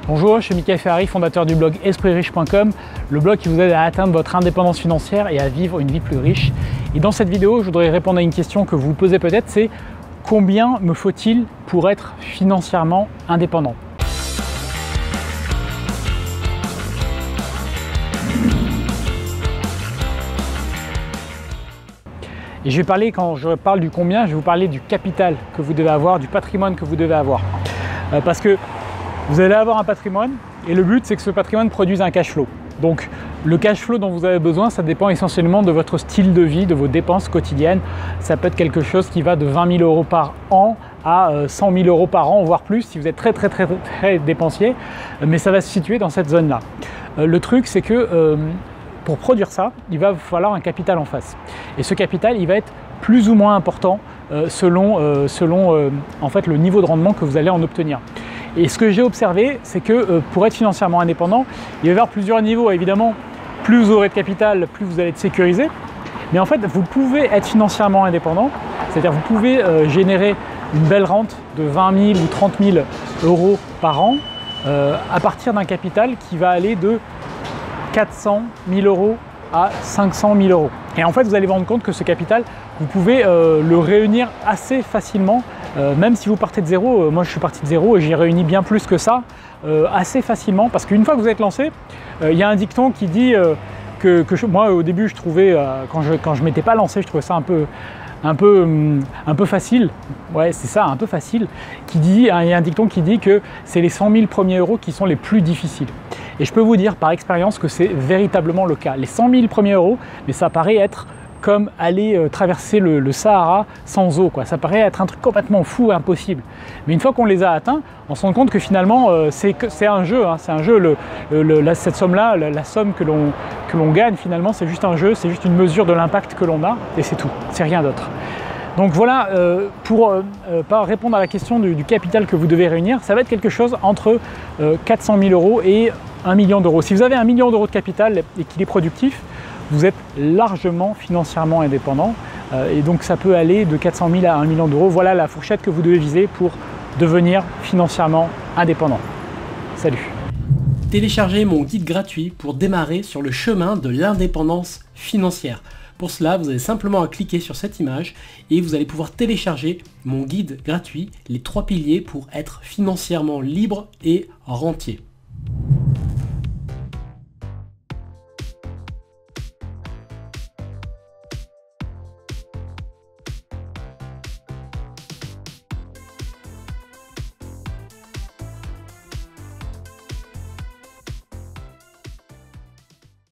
Bonjour, je suis Mickaël Ferrari, fondateur du blog EspritRiche.com, le blog qui vous aide à atteindre votre indépendance financière et à vivre une vie plus riche. Et dans cette vidéo, je voudrais répondre à une question que vous vous posez peut-être, c'est combien me faut-il pour être financièrement indépendant ? Et je vais parler, quand je parle du combien, je vais vous parler du capital que vous devez avoir, du patrimoine que vous devez avoir. Parce que vous allez avoir un patrimoine et le but c'est que ce patrimoine produise un cash flow. Donc le cash flow dont vous avez besoin, ça dépend essentiellement de votre style de vie, de vos dépenses quotidiennes. Ça peut être quelque chose qui va de 20 000 € par an à 100 000 € par an, voire plus si vous êtes très dépensier, mais ça va se situer dans cette zone-là. Le truc c'est que pour produire ça, il va falloir un capital en face. Et ce capital, il va être plus ou moins important selon en fait, le niveau de rendement que vous allez en obtenir. Et ce que j'ai observé, c'est que pour être financièrement indépendant, il va y avoir plusieurs niveaux. Évidemment, plus vous aurez de capital, plus vous allez être sécurisé. Mais en fait, vous pouvez être financièrement indépendant, c'est-à-dire vous pouvez générer une belle rente de 20 000 ou 30 000 € par an à partir d'un capital qui va aller de 400 000 € à 500 000 €. Et en fait, vous allez vous rendre compte que ce capital, vous pouvez le réunir assez facilement, même si vous partez de zéro. Moi, je suis parti de zéro et j'ai réuni bien plus que ça, assez facilement. Parce qu'une fois que vous êtes lancé, il y a un dicton qui dit moi, au début, je trouvais, quand je m'étais pas lancé, je trouvais ça un peu facile. Ouais, c'est ça, un peu facile. Il y a un dicton qui dit que c'est les 100 000 premiers euros qui sont les plus difficiles. Et je peux vous dire par expérience que c'est véritablement le cas. Les 100 000 premiers euros, mais ça paraît être comme aller traverser le Sahara sans eau, quoi. Ça paraît être un truc complètement fou et impossible. Mais une fois qu'on les a atteints, on se rend compte que finalement c'est un jeu. Hein. C'est un jeu. Cette somme-là, la somme que l'on gagne finalement, c'est juste un jeu, c'est juste une mesure de l'impact que l'on a et c'est tout. C'est rien d'autre. Donc voilà, pour répondre à la question du capital que vous devez réunir, ça va être quelque chose entre 400 000 € et 1 million d'euros. Si vous avez 1 million d'euros de capital et qu'il est productif, vous êtes largement financièrement indépendant et donc ça peut aller de 400 000 à 1 million d'euros. Voilà la fourchette que vous devez viser pour devenir financièrement indépendant. Salut! Téléchargez mon guide gratuit pour démarrer sur le chemin de l'indépendance financière. Pour cela, vous avez simplement à cliquer sur cette image et vous allez pouvoir télécharger mon guide gratuit, les 3 piliers pour être financièrement libre et rentier.